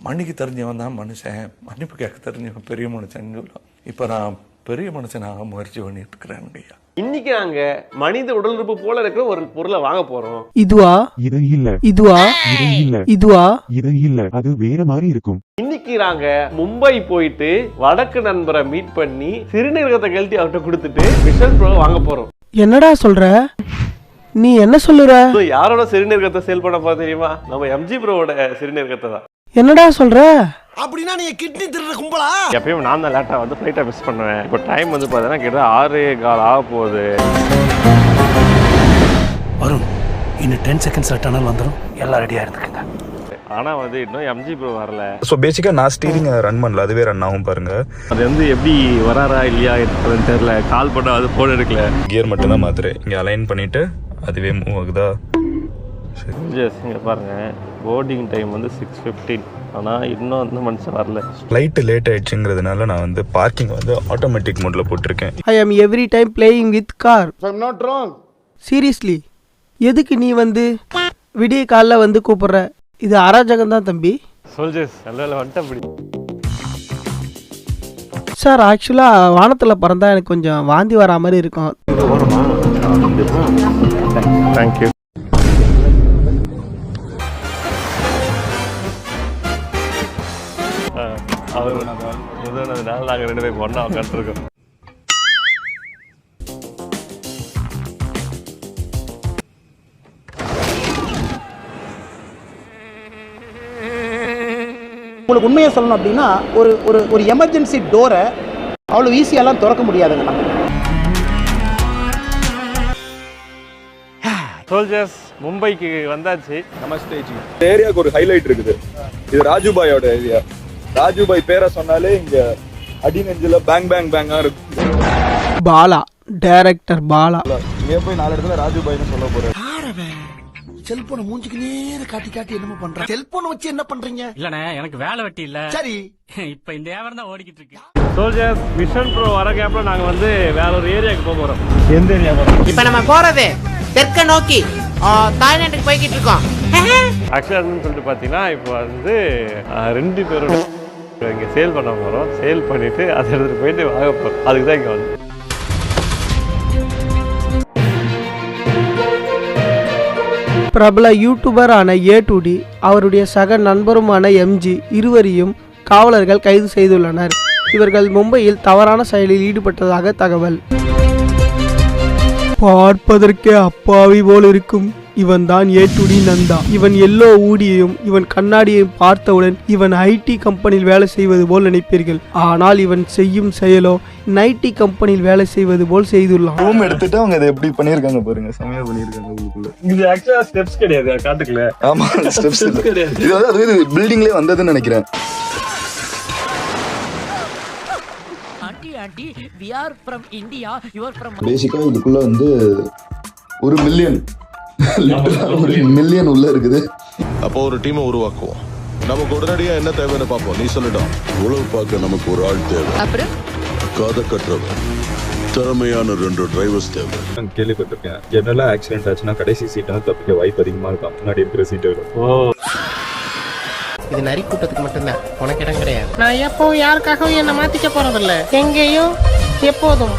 மன்னிக்கு தெரிஞ்சவன் தான் மனுஷன், மன்னிப்பு கேட்க தெரிஞ்சவன் பெரிய மனுஷன் சொல்லுவான். இப்போ நான் பெரிய மனுஷனாக முயற்சி பண்ணிட்டு இருக்கிறேன் ஐயா. இன்னைக்கு நாங்க மனித உடல் உறுப்பு போல இருக்கிற ஒரு பொருளை வாங்க போறோம். இதுவா? இது இல்ல. இதுவா? இது இல்ல. இதுவா? இது இல்ல. அது வேற மாதிரி இருக்கும். இன்னைக்கு நாங்க மும்பை போயிட்டு வடக்கு நண்பரை மீட் பண்ணி சிறுநீரகத்தை கழட்டி அவர்கிட்ட கொடுத்துட்டு விஷன் ப்ரோ வாங்க போறோம். என்னடா சொல்ற? நீ என்ன சொல்லுற? யாரோட சிறுநீரகத்தை சேல் பண்ண போறோம் தெரியுமா? நம்ம எம்ஜி ப்ரோவோட சிறுநீரகத்தை தான். என்னடா சொல்ற? அப்படின்னா நீங்க கிட்னி திருடுற கும்பலா? எப்பயும் நான் தான் லேட்டா வந்து ஃப்ளைட்டை மிஸ் பண்ணுவேன். இப்போ டைம் வந்து பார்த்தீங்கன்னா கிட்ட 6:15 ஆக போகுது. வரும் இன்னும் 10 செகண்ட்ஸ் டனல் வந்துடும், எல்லாம் ரெடியா இருந்துக்கங்க. ஆனால் வந்து இன்னும் எம்ஜி ப்ரோ வரல. ஸோ பேசிக்காக நான் ஸ்டீரிங் ரன் பண்ணல, அதுவே ரன் ஆகும் பாருங்க. அது வந்து எப்படி வராரா இல்லையா எனக்கு தெரியல. கால் பண்ண அது போன் எடுக்கல. கியர் மட்டும் தான் மாத்துறேன். இங்கே அலைன் பண்ணிட்டு அதுவே மூவ் ஆகுதா? இங்கே பாருங்க, போர்டிங் டைம் வந்து 6:15. ஆனால் இன்னும் வந்து மனுஷன் வரல. ஃப்ளைட்டு லேட் ஆயிடுச்சுங்கிறதுனால நான் வந்து பார்க்கிங் வந்து ஆட்டோமேட்டிக் மோட்ல போட்டிருக்கேன். ஐ ஆம் every time playing with car. Seriously எதுக்கு நீ வந்து விடிய காலைல வந்து கூப்பிடுற? இது அராஜகம் தான் தம்பி. சோல்ஜர்ஸ் நல்ல வந்துட்டு அப்படி. சார் ஆக்சுவலாக வானத்தில் பறந்தா எனக்கு கொஞ்சம் வாந்தி வரா மாதிரி இருக்கும். தேங்க்யூ. அவர் முதல்னால நாங்கள் 2 பேரும் ஒன்றா உட்காந்துருக்கோம். உங்களுக்கு உண்மையை சொல்லணும் அப்படின்னா ஒரு ஒரு ஒரு எமர்ஜென்சி டோரை அவ்வளோ ஈஸியாலாம் திறக்க முடியாதுங்க நம்ம. சோல்ஜர்ஸ் மும்பைக்கு வந்தாச்சு. நமஸ்தே ஜி. இந்த ஏரியாவுக்கு ஒரு ஹைலைட் இருக்குது. இது ராஜுபாயோட ஏரியா. ராஜுபாய் பேரை சொன்னாலே இங்க அடி நெஞ்சில பேங் பேங் பேங்கா இருக்கு. பாலா, டைரக்டர் பாலா. இங்கே போய் 4 இடத்துல ராஜுபாய்னு சொல்ல போறேன். செல்போனை மூஞ்சிக்கு நேர காட்டி காட்டி என்னமோ பண்ற. செல்போனை வச்சு என்ன பண்றீங்க? இல்லண்ணே, எனக்கு வேலை வெட்டி இல்ல. சரி, இப்ப இந்த வியாபாரம் தான் ஓடிக்கிட்டு இருக்கு. சோல்ஜர்ஸ் விஷன் ப்ரோ வர கேப்ல நாங்க வந்து வேற ஒரு ஏரியாவுக்கு போக போறோம். எந்த ஏரியா போறோம்? இப்ப நம்ம போறது தெற்க நோக்கி தாய்லாந்துக்கு போய்கிட்டு இருக்கோம். ஆக்சுவலாக சொல்லிட்டு பார்த்தீங்கன்னா இப்போ வந்து 2 பேரோட இங்கே சேல் பண்ண போகிறோம். சேல் பண்ணிவிட்டு அதை எடுத்துகிட்டு போயிட்டு வாங்க போகிறோம். அதுக்கு தான் இங்கே வந்து பிரபல யூடியூபரான A2D அவருடைய சக நண்பருமான MG இருவரையும் காவலர்கள் கைது செய்துள்ளனர். இவர்கள் மும்பையில் தவறான செயலில் ஈடுபட்டதாக தகவல். பார்ப்பதற்கே அப்பாவி போல் இருக்கும். இவன் தான் A2D நந்தா. இவன் எல்லோ ஊடியையும் இவன் கண்ணாடியையும் பார்த்தவுடன் இவன் ஐடி கம்பெனியில் வேலை செய்வது போல் நினைப்பீர்கள். ஆனால் இவன் செய்யும் செயலோ நைட்டி கம்பெனியில் வேலை செய்வது போல் செய்துள்ளான். ரூம் எடுத்துட்டு அவங்க இதை எப்படி பண்ணிருக்காங்க பாருங்க. செமையா பண்ணிருக்காங்க. உங்களுக்குள்ள இது ஆக்சுவலாக ஸ்டெப்ஸ் கிடையாது, காட்டுக்குள்ள. ஆமா, ஸ்டெப்ஸ் கிடையாது. இது வந்து அது பில்டிங்லயே வந்ததுன்னு நினைக்கிறேன். பேசிக்கா இதுக்குள்ள வந்து 1 மில்லியன் உள்ள இருக்குது. அப்போ ஒரு டீமை உருவாக்குவோம். நமக்கு உடனடியா என்ன தேவைன்னு பார்ப்போம். நீ சொல்லிட்டோம். உழவு பார்க்க நமக்கு ஒரு ஆள் தேவை. அப்புறம் கதை கட்டுறவன், திறமையான 2 டிரைவர்ஸ் தேவை. நான் கேள்விப்பட்டிருக்கேன், ஜெனரலா ஆக்சிடென்ட் ஆச்சுன்னா கடைசி சீட்டை தப்பிக்க வாய்ப்பு அதிகமா இருக்கும். முன்னாடி இருக்கிற சீட்டை விட. இது நரி கூட்டத்துக்கு மட்டும்தான், உனக்கு இடம் கிடையாது. நான் எப்பவும் யாருக்காகவும் என்ன மாத்திக்க போறதில்ல. எங்கேயும் எப்போதும்